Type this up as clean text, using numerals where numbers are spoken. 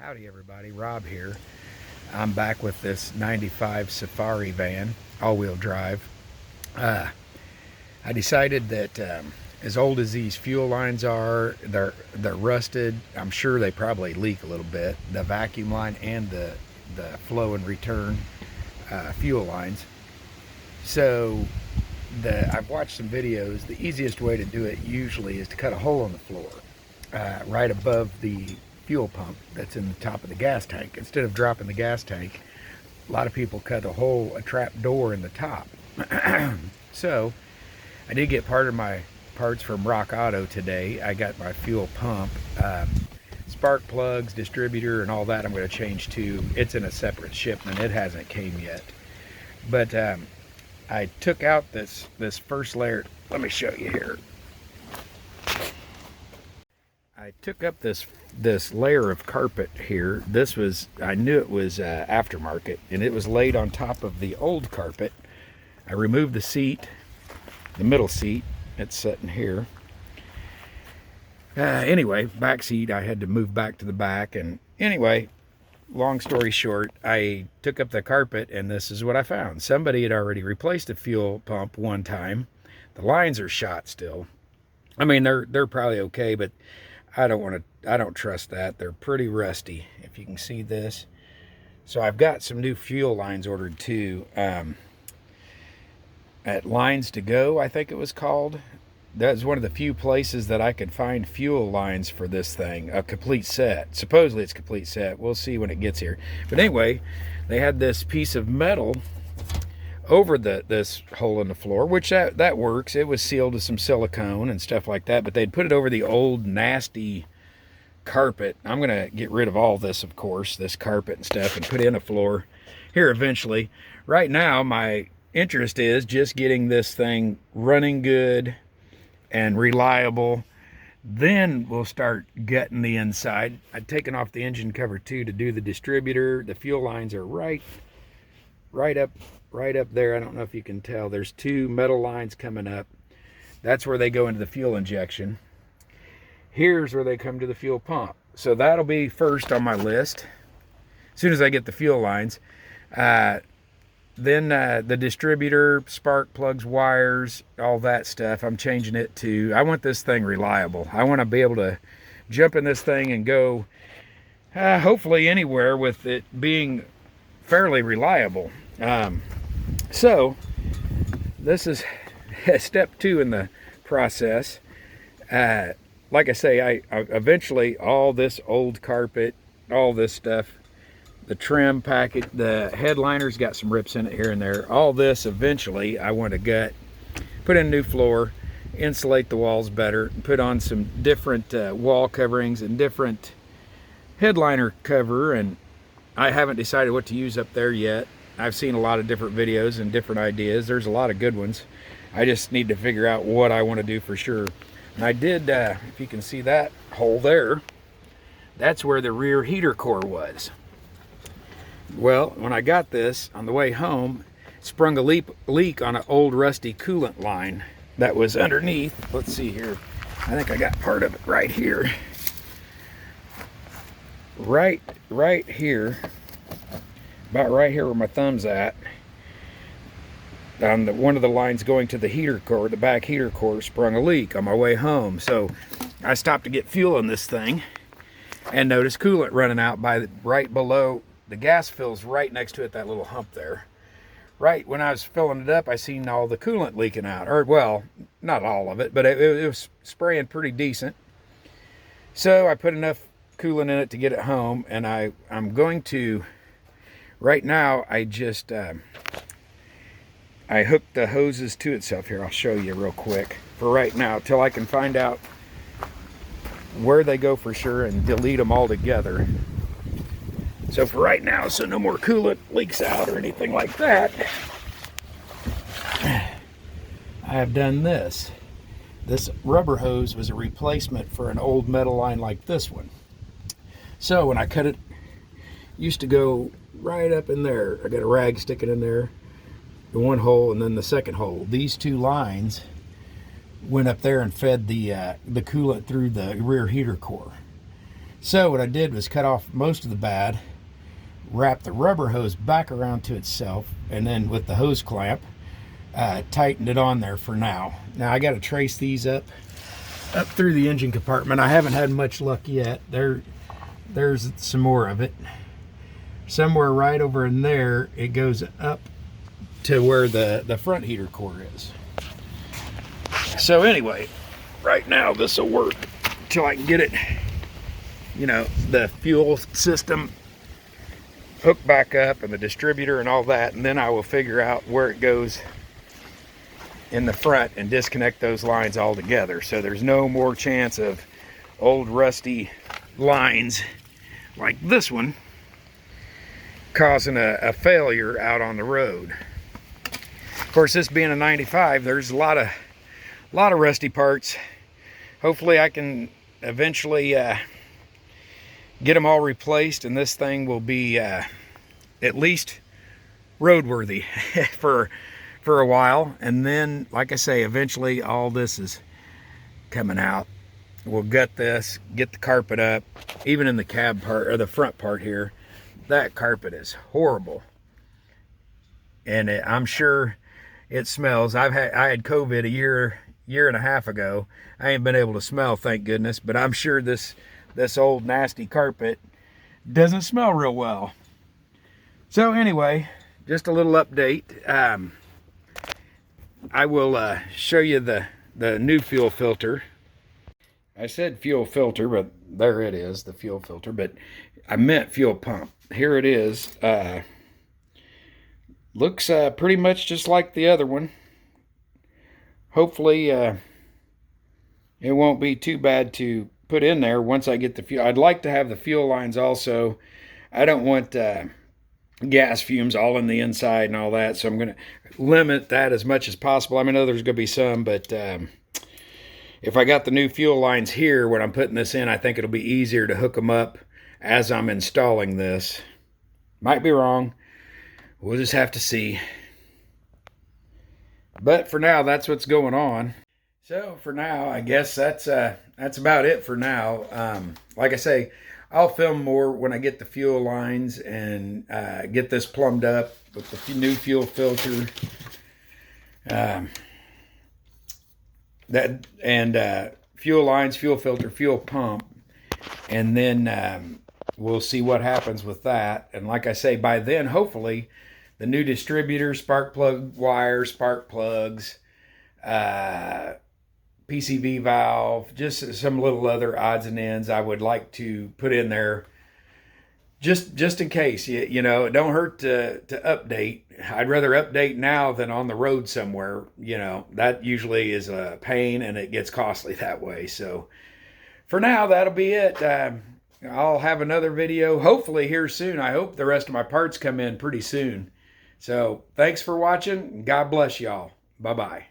Howdy everybody, Rob here. I'm back with this 95 Safari van, all-wheel drive. I decided that as old as these fuel lines are, they're rusted. I'm sure they probably leak a little bit, the vacuum line and the flow and return fuel lines. So I've watched some videos. The easiest way to do it usually is to cut a hole in the floor right above the fuel pump that's in the top of the gas tank. Instead of dropping the gas tank, a lot of people cut a trap door in the top. So I did get part of my parts from Rock Auto today. I got my fuel pump, spark plugs, distributor, and all that I'm going to change to. It's in a separate shipment. It hasn't came yet. But I took out this first layer. Let me show you here. I took up this layer of carpet here. I knew it was aftermarket, and it was laid on top of the old carpet. I removed the seat, the middle seat. It's sitting here. Anyway, back seat, I had to move back to the back. And anyway, long story short, I took up the carpet, and this is what I found. Somebody had already replaced the fuel pump one time. The lines are shot still. I mean, they're probably okay, but I don't trust that. They're pretty rusty, if you can see this. So I've got some new fuel lines ordered too. At Lines to Go, I think it was called. That's one of the few places that I could find fuel lines for this thing, a complete set. Supposedly it's a complete set. We'll see when it gets here. But anyway, they had this piece of metal over this hole in the floor, which that works. It was sealed with some silicone and stuff like that, but they'd put it over the old nasty carpet. I'm gonna get rid of all this, of course, this carpet and stuff, and put in a floor here eventually. Right now my interest is just getting this thing running good and reliable. Then we'll start gutting the inside. I've taken off the engine cover too to do the distributor. The fuel lines are right up there. I don't know if you can tell. There's two metal lines coming up. That's where they go into the fuel injection. Here's where they come to the fuel pump. So that'll be first on my list as soon as I get the fuel lines. Then the distributor, spark plugs, wires, all that stuff, I'm changing it to. I want this thing reliable. I want to be able to jump in this thing and go hopefully anywhere with it being fairly reliable. So this is step 2 in the process. Like I say, I eventually, all this old carpet, all this stuff, the trim packet, the headliner's got some rips in it here and there. All this eventually I want to gut, put in a new floor, insulate the walls better, put on some different wall coverings and different headliner cover, and I haven't decided what to use up there yet. I've seen a lot of different videos and different ideas. There's a lot of good ones. I just need to figure out what I want to do for sure. And I did, if you can see that hole there, that's where the rear heater core was. Well, when I got this on the way home, it sprung a leak on an old rusty coolant line that was underneath. Let's see here. I think I got part of it right here. Right here. About right here where my thumb's at, on one of the lines going to the heater core, the back heater core, sprung a leak on my way home. So I stopped to get fuel in this thing and noticed coolant running out right below. The gas fills right next to it, that little hump there. Right when I was filling it up, I seen all the coolant leaking out. Or, well, not all of it, but it was spraying pretty decent. So I put enough coolant in it to get it home, and I'm going to. Right now, I just, I hooked the hoses to itself here. I'll show you real quick for right now, till I can find out where they go for sure and delete them all together. So for right now, so no more coolant leaks out or anything like that, I have done this. This rubber hose was a replacement for an old metal line like this one. So when I cut it, used to go right up in there. I got a rag sticking in there, the one hole and then the second hole. These two lines went up there and fed the coolant through the rear heater core. So what I did was cut off most of the bad, wrap the rubber hose back around to itself, and then with the hose clamp, tightened it on there for now. Now I got to trace these up through the engine compartment. I haven't had much luck yet. There's some more of it. Somewhere right over in there, it goes up to where the front heater core is. So anyway, right now this will work until I can get it, you know, the fuel system hooked back up and the distributor and all that, and then I will figure out where it goes in the front and disconnect those lines all together, so there's no more chance of old rusty lines like this one causing a failure out on the road. Of course, this being a 95, there's a lot of rusty parts. Hopefully I can eventually get them all replaced, and this thing will be at least roadworthy for a while. And then, like I say, eventually all this is coming out. We'll gut this, get the carpet up, even in the cab part or the front part here. That carpet is horrible, and I'm sure it smells. I had COVID a year and a half ago. I ain't been able to smell, thank goodness, but I'm sure this old nasty carpet doesn't smell real well. So anyway, just a little update. I will show you the new fuel filter. I said fuel filter, but there it is, the fuel filter, but I meant fuel pump. Here it is. Looks pretty much just like the other one. Hopefully it won't be too bad to put in there once I get the fuel. I'd like to have the fuel lines also. I don't want gas fumes all in the inside and all that, so I'm going to limit that as much as possible. I mean, I know there's going to be some, but if I got the new fuel lines here when I'm putting this in, I think it'll be easier to hook them up as I'm installing this. Might be wrong. We'll just have to see. But for now, that's what's going on. So for now, I guess that's about it for now. Like I say, I'll film more when I get the fuel lines and get this plumbed up with the new fuel filter. Fuel lines, fuel filter, fuel pump, and then we'll see what happens with that. And like I say, by then, hopefully, the new distributor, spark plug wires, spark plugs, PCV valve, just some little other odds and ends I would like to put in there just in case. You know, it don't hurt to update. I'd rather update now than on the road somewhere. You know, that usually is a pain and it gets costly that way. So for now, that'll be it. I'll have another video hopefully here soon. I hope the rest of my parts come in pretty soon. So thanks for watching. God bless y'all. Bye-bye.